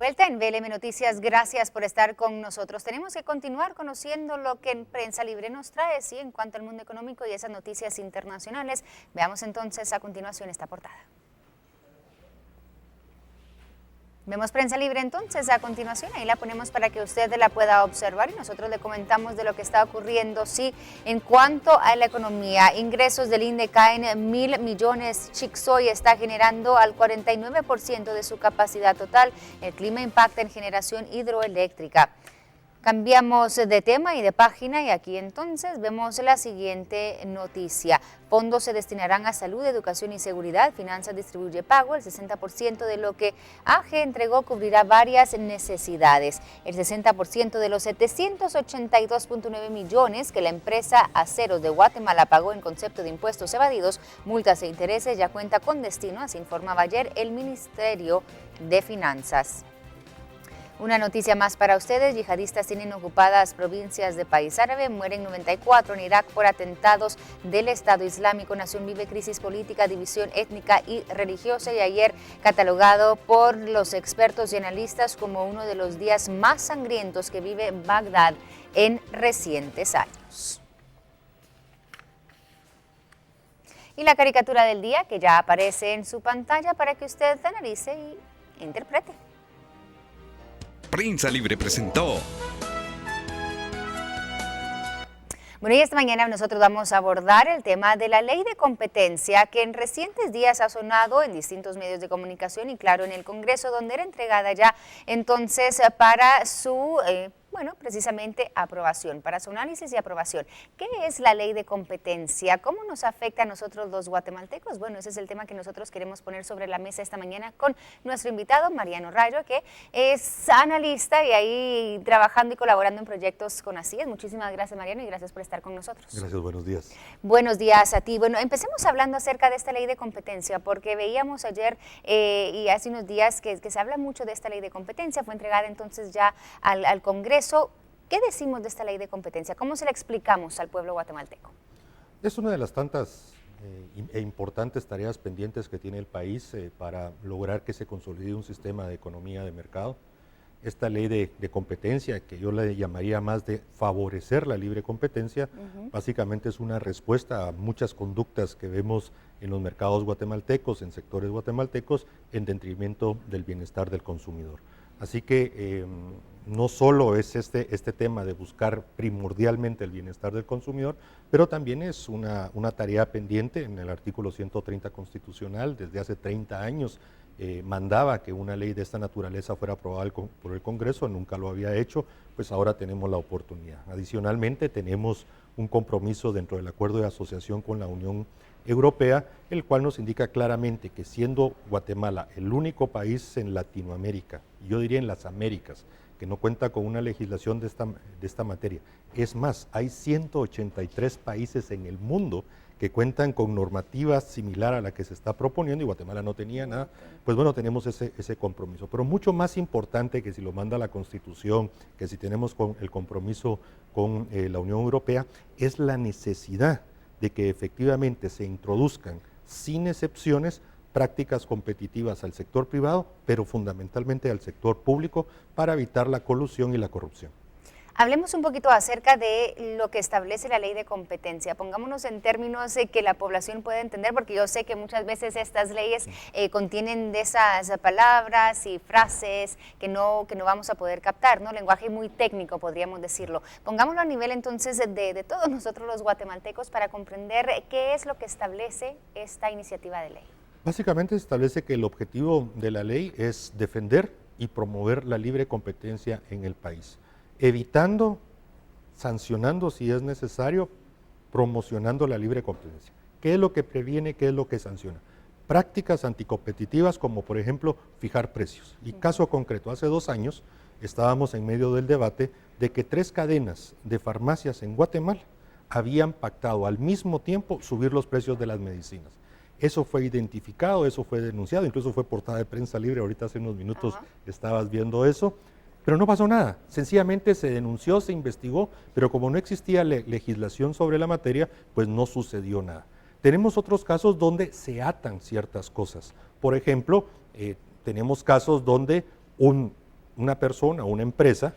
Vuelta en VLM Noticias, gracias por estar con nosotros. Tenemos que continuar conociendo lo que en Prensa Libre nos trae, sí, en cuanto al mundo económico y esas noticias internacionales. Veamos entonces a continuación esta portada. Vemos Prensa Libre entonces a continuación, ahí la ponemos para que usted la pueda observar y nosotros le comentamos de lo que está ocurriendo. Sí, en cuanto a la economía, ingresos del INDE caen 1.000 millones, Chixoy está generando al 49% de su capacidad total, el clima impacta en generación hidroeléctrica. Cambiamos de tema y de página y aquí entonces vemos la siguiente noticia. Fondos se destinarán a salud, educación y seguridad. Finanzas distribuye pago. El 60% de lo que AGE entregó cubrirá varias necesidades. El 60% de los 782.9 millones que la empresa Aceros de Guatemala pagó en concepto de impuestos evadidos, multas e intereses ya cuenta con destino, así informaba ayer el Ministerio de Finanzas. Una noticia más para ustedes, yihadistas tienen ocupadas provincias de país árabe, mueren 94 en Irak por atentados del Estado Islámico. Nación vive crisis política, división étnica y religiosa y ayer catalogado por los expertos y analistas como uno de los días más sangrientos que vive Bagdad en recientes años. Y la caricatura del día que ya aparece en su pantalla para que usted analice y interprete. Prensa Libre presentó. Bueno, y esta mañana nosotros vamos a abordar el tema de la ley de competencia que en recientes días ha sonado en distintos medios de comunicación y claro en el Congreso, donde era entregada ya entonces para su precisamente aprobación, para su análisis y aprobación. ¿Qué es la ley de competencia? ¿Cómo nos afecta a nosotros los guatemaltecos? Bueno, ese es el tema que nosotros queremos poner sobre la mesa esta mañana con nuestro invitado, Mariano Rayo, que es analista y ahí trabajando y colaborando en proyectos con ACIES. Muchísimas gracias, Mariano, y gracias por estar con nosotros. Gracias, buenos días. Buenos días a ti. Bueno, empecemos hablando acerca de esta ley de competencia, porque veíamos ayer y hace unos días que se habla mucho de esta ley de competencia, fue entregada entonces ya al Congreso. ¿Qué decimos de esta ley de competencia? ¿Cómo se la explicamos al pueblo guatemalteco? Es una de las tantas e importantes tareas pendientes que tiene el país para lograr que se consolide un sistema de economía de mercado. Esta ley de competencia, que yo le llamaría más de favorecer la libre competencia, básicamente es una respuesta a muchas conductas que vemos en los mercados guatemaltecos, en sectores guatemaltecos, en detrimento del bienestar del consumidor. Así que no solo es este tema de buscar primordialmente el bienestar del consumidor, pero también es una tarea pendiente en el artículo 130 constitucional. Desde hace 30 años mandaba que una ley de esta naturaleza fuera aprobada por el Congreso, nunca lo había hecho, pues ahora tenemos la oportunidad. Adicionalmente tenemos un compromiso dentro del acuerdo de asociación con la Unión Europea, el cual nos indica claramente que siendo Guatemala el único país en Latinoamérica, yo diría en las Américas, que no cuenta con una legislación de esta materia. Es más, hay 183 países en el mundo que cuentan con normativas similar a la que se está proponiendo y Guatemala no tenía nada, pues bueno, tenemos ese compromiso. Pero mucho más importante que si lo manda la Constitución, que si tenemos el compromiso con la Unión Europea, es la necesidad de que efectivamente se introduzcan sin excepciones prácticas competitivas al sector privado, pero fundamentalmente al sector público para evitar la colusión y la corrupción. Hablemos un poquito acerca de lo que establece la ley de competencia. Pongámonos en términos que la población pueda entender, porque yo sé que muchas veces estas leyes contienen de esas palabras y frases que no vamos a poder captar, ¿no? Lenguaje muy técnico, podríamos decirlo. Pongámoslo a nivel entonces de todos nosotros los guatemaltecos para comprender qué es lo que establece esta iniciativa de ley. Básicamente establece que el objetivo de la ley es defender y promover la libre competencia en el país, evitando, sancionando si es necesario, promocionando la libre competencia. ¿Qué es lo que previene? ¿Qué es lo que sanciona? Prácticas anticompetitivas como por ejemplo fijar precios. Y caso concreto, hace 2 años estábamos en medio del debate de que 3 cadenas de farmacias en Guatemala habían pactado al mismo tiempo subir los precios de las medicinas. Eso fue identificado, eso fue denunciado, incluso fue portada de Prensa Libre, ahorita hace unos minutos estabas viendo eso, pero no pasó nada, sencillamente se denunció, se investigó, pero como no existía legislación sobre la materia, pues no sucedió nada. Tenemos otros casos donde se atan ciertas cosas, por ejemplo, tenemos casos donde un una persona o una empresa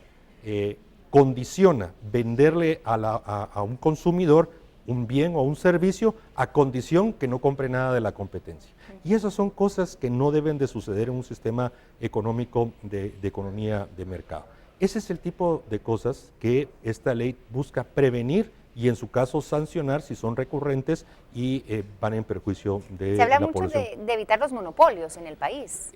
condiciona venderle a un consumidor un bien o un servicio a condición que no compre nada de la competencia. Y esas son cosas que no deben de suceder en un sistema económico de economía de mercado. Ese es el tipo de cosas que esta ley busca prevenir y en su caso sancionar si son recurrentes y van en perjuicio de la población. Se habla mucho de evitar los monopolios en el país.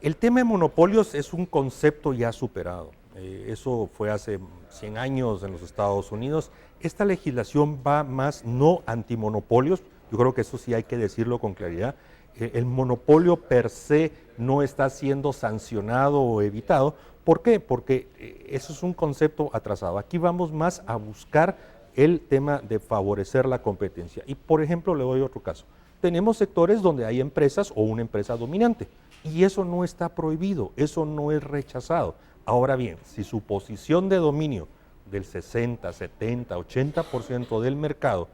El tema de monopolios es un concepto ya superado. Eso fue hace 100 años en los Estados Unidos. Esta legislación va más no antimonopolios, yo creo que eso sí hay que decirlo con claridad. El monopolio per se no está siendo sancionado o evitado. ¿Por qué? Porque eso es un concepto atrasado. Aquí vamos más a buscar el tema de favorecer la competencia. Y por ejemplo, le doy otro caso. Tenemos sectores donde hay empresas o una empresa dominante y eso no está prohibido, eso no es rechazado. Ahora bien, si su posición de dominio del 60, 70, 80% del mercado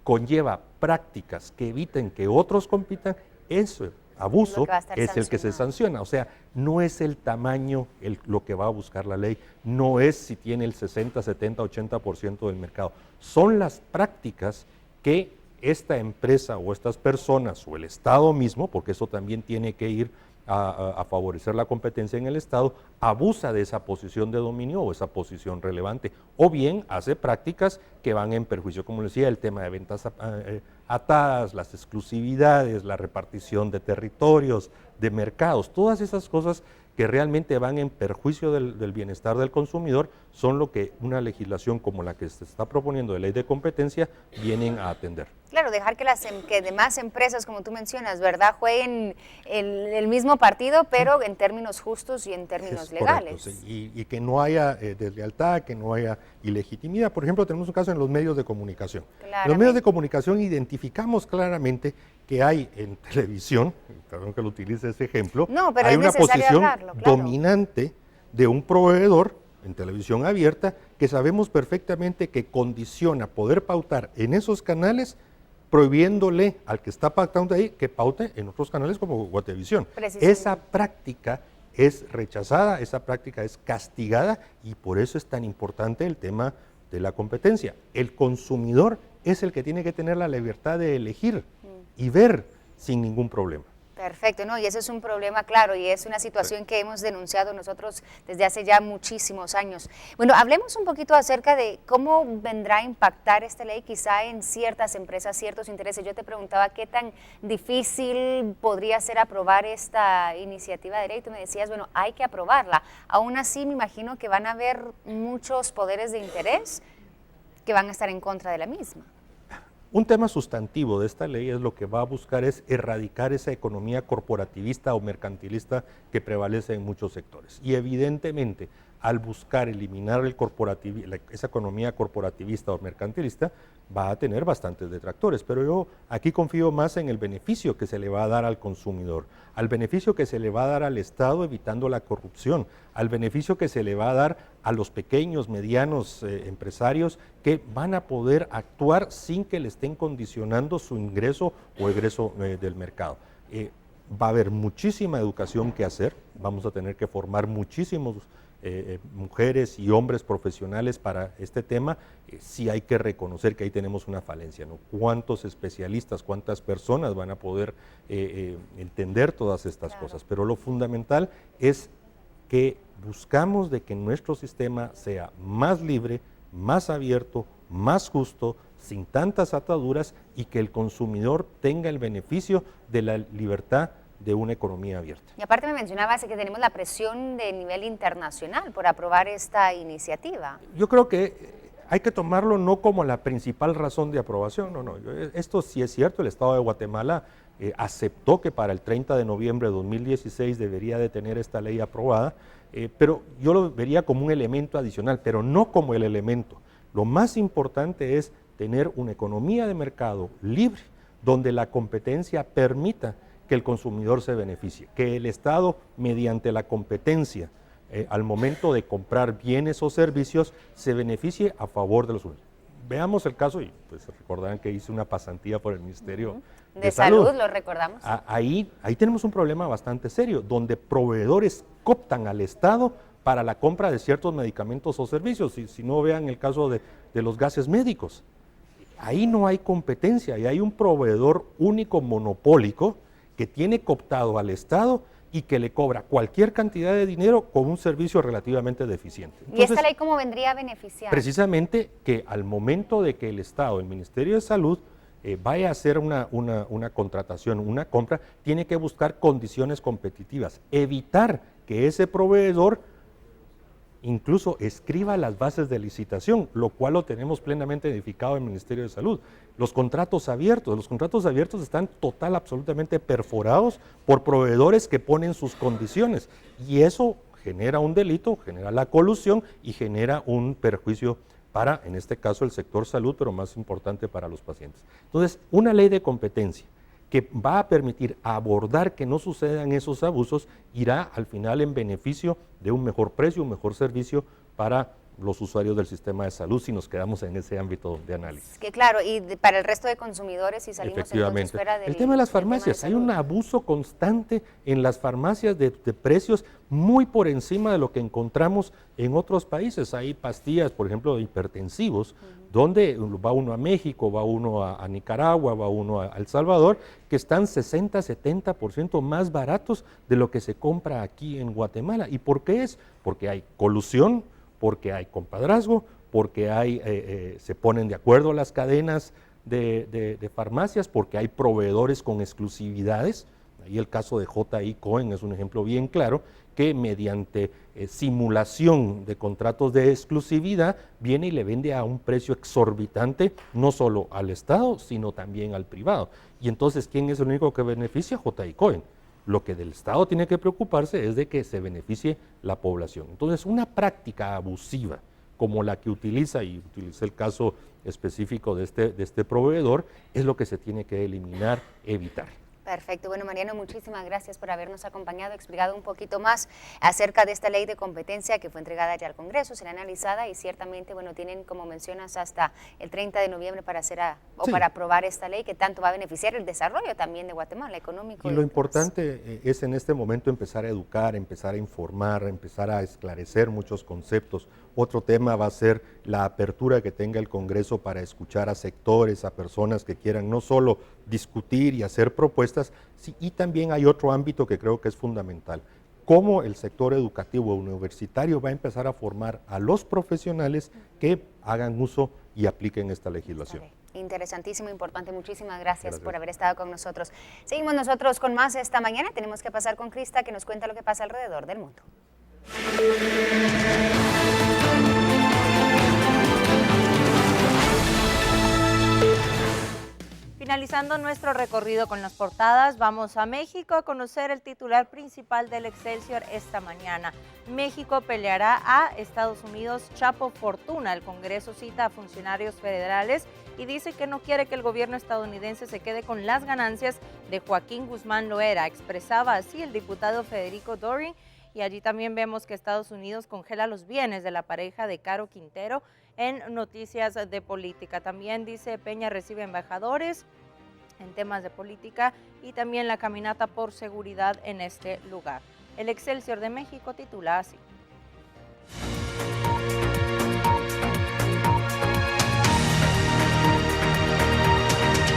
conlleva prácticas que eviten que otros compitan, ese abuso es el que se sanciona. O sea, no es el tamaño lo que va a buscar la ley, no es si tiene el 60, 70, 80% del mercado. Son las prácticas que esta empresa o estas personas o el Estado mismo, porque eso también tiene que ir a favorecer la competencia en el Estado, abusa de esa posición de dominio o esa posición relevante, o bien hace prácticas que van en perjuicio, como decía, el tema de ventas atadas, las exclusividades, la repartición de territorios, de mercados, todas esas cosas que realmente van en perjuicio del bienestar del consumidor son lo que una legislación como la que se está proponiendo de ley de competencia vienen a atender. Claro, dejar que demás empresas, como tú mencionas, ¿verdad?, jueguen el mismo partido, pero en términos justos y en términos legales. Correcto, sí. Y que no haya deslealtad, que no haya ilegitimidad. Por ejemplo, tenemos un caso en los medios de comunicación. En los medios de comunicación identificamos claramente que hay en televisión, perdón que lo utilice ese ejemplo, hay una posición dominante de un proveedor en televisión abierta que sabemos perfectamente que condiciona poder pautar en esos canales, prohibiéndole al que está pactando ahí que paute en otros canales como Guatevisión. Esa práctica es rechazada, esa práctica es castigada y por eso es tan importante el tema de la competencia. El consumidor es el que tiene que tener la libertad de elegir y ver sin ningún problema. Perfecto, ¿no? Y ese es un problema, claro, y es una situación que hemos denunciado nosotros desde hace ya muchísimos años. Bueno, hablemos un poquito acerca de cómo vendrá a impactar esta ley quizá en ciertas empresas, ciertos intereses. Yo te preguntaba qué tan difícil podría ser aprobar esta iniciativa de ley. Tú me decías, bueno, hay que aprobarla. Aún así, me imagino que van a haber muchos poderes de interés que van a estar en contra de la misma. Un tema sustantivo de esta ley es lo que va a buscar es erradicar esa economía corporativista o mercantilista que prevalece en muchos sectores. Y evidentemente, al buscar eliminar esa economía corporativista o mercantilista, va a tener bastantes detractores, pero yo aquí confío más en el beneficio que se le va a dar al consumidor, al beneficio que se le va a dar al Estado evitando la corrupción, al beneficio que se le va a dar a los pequeños, medianos empresarios que van a poder actuar sin que le estén condicionando su ingreso o egreso del mercado. Va a haber muchísima educación que hacer, vamos a tener que formar muchísimos mujeres y hombres profesionales para este tema. Sí hay que reconocer que ahí tenemos una falencia, ¿no? ¿Cuántos especialistas, cuántas personas van a poder entender todas estas cosas? Pero lo fundamental es que buscamos de que nuestro sistema sea más libre, más abierto, más justo, sin tantas ataduras y que el consumidor tenga el beneficio de la libertad de una economía abierta. Y aparte me mencionabas que tenemos la presión de nivel internacional por aprobar esta iniciativa. Yo creo que hay que tomarlo no como la principal razón de aprobación, no, esto sí es cierto, el Estado de Guatemala aceptó que para el 30 de noviembre de 2016 debería de tener esta ley aprobada, pero yo lo vería como un elemento adicional, pero no como el elemento. Lo más importante es tener una economía de mercado libre, donde la competencia permita que el consumidor se beneficie, que el Estado, mediante la competencia, al momento de comprar bienes o servicios, se beneficie a favor de los usuarios. veamos el caso, y pues recordarán que hice una pasantía por el Ministerio de Salud, lo recordamos. Ahí tenemos un problema bastante serio, donde proveedores cooptan al Estado para la compra de ciertos medicamentos o servicios. Si no, vean el caso de los gases médicos. Ahí no hay competencia, y hay un proveedor único monopólico que tiene cooptado al Estado y que le cobra cualquier cantidad de dinero con un servicio relativamente deficiente. Entonces, ¿y esta ley cómo vendría a beneficiar? Precisamente que al momento de que el Estado, el Ministerio de Salud, vaya a hacer una contratación, una compra, tiene que buscar condiciones competitivas, evitar que ese proveedor incluso escriba las bases de licitación, lo cual lo tenemos plenamente edificado en el Ministerio de Salud. Los contratos abiertos están absolutamente perforados por proveedores que ponen sus condiciones, y eso genera un delito, genera la colusión y genera un perjuicio para, en este caso, el sector salud, pero más importante para los pacientes. Entonces, una ley de competencia que va a permitir abordar que no sucedan esos abusos, irá al final en beneficio de un mejor precio, un mejor servicio para los usuarios del sistema de salud, si nos quedamos en ese ámbito de análisis. Que claro, y para el resto de consumidores, si salimos entonces fuera del... El tema de las farmacias, hay un abuso constante en las farmacias de precios muy por encima de lo que encontramos en otros países. Hay pastillas, por ejemplo, de hipertensivos, donde va uno a México, va uno a Nicaragua, va uno a El Salvador, que están 60-70% más baratos de lo que se compra aquí en Guatemala. ¿Y por qué es? Porque hay colusión, porque hay compadrazgo, porque se ponen de acuerdo las cadenas de farmacias, porque hay proveedores con exclusividades. Ahí el caso de J.I. Cohen es un ejemplo bien claro, que mediante simulación de contratos de exclusividad viene y le vende a un precio exorbitante, no solo al Estado, sino también al privado. Y entonces, ¿quién es el único que beneficia? J.I. Cohen. Lo que del Estado tiene que preocuparse es de que se beneficie la población. Entonces, una práctica abusiva como la que utiliza, y utilicé el caso específico de este proveedor, es lo que se tiene que eliminar, evitar. Perfecto. Bueno, Mariano, muchísimas gracias por habernos acompañado, explicado un poquito más acerca de esta ley de competencia que fue entregada ya al Congreso, será analizada y ciertamente, bueno, tienen, como mencionas, hasta el 30 de noviembre para para aprobar esta ley que tanto va a beneficiar el desarrollo también de Guatemala, económico. Y lo importante es en este momento empezar a educar, empezar a informar, empezar a esclarecer muchos conceptos. Otro tema va a ser la apertura que tenga el Congreso para escuchar a sectores, a personas que quieran no solo discutir y hacer propuestas, y también hay otro ámbito que creo que es fundamental, cómo el sector educativo universitario va a empezar a formar a los profesionales que hagan uso y apliquen esta legislación. Interesantísimo, importante. Muchísimas gracias por haber estado con nosotros. Seguimos nosotros con más esta mañana. Tenemos que pasar con Krista, que nos cuenta lo que pasa alrededor del mundo. Finalizando nuestro recorrido con las portadas, vamos a México a conocer el titular principal del Excelsior esta mañana. México peleará a Estados Unidos Chapo Fortuna. El Congreso cita a funcionarios federales y dice que no quiere que el gobierno estadounidense se quede con las ganancias de Joaquín Guzmán Loera. Expresaba así el diputado Federico Doring. Y allí también vemos que Estados Unidos congela los bienes de la pareja de Caro Quintero en noticias de política. También dice Peña recibe embajadores en temas de política y también la caminata por seguridad en este lugar. El Excelsior de México titula así.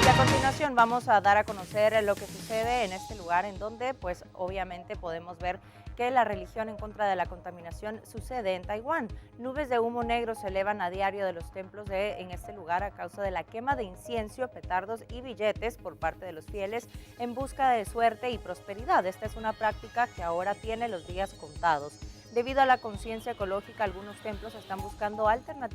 A continuación vamos a dar a conocer lo que sucede en este lugar, en donde pues obviamente podemos ver que la religión en contra de la contaminación sucede en Taiwán. Nubes de humo negro se elevan a diario de los templos en este lugar a causa de la quema de incienso, petardos y billetes por parte de los fieles en busca de suerte y prosperidad. Esta es una práctica que ahora tiene los días contados. Debido a la conciencia ecológica, algunos templos están buscando alternativas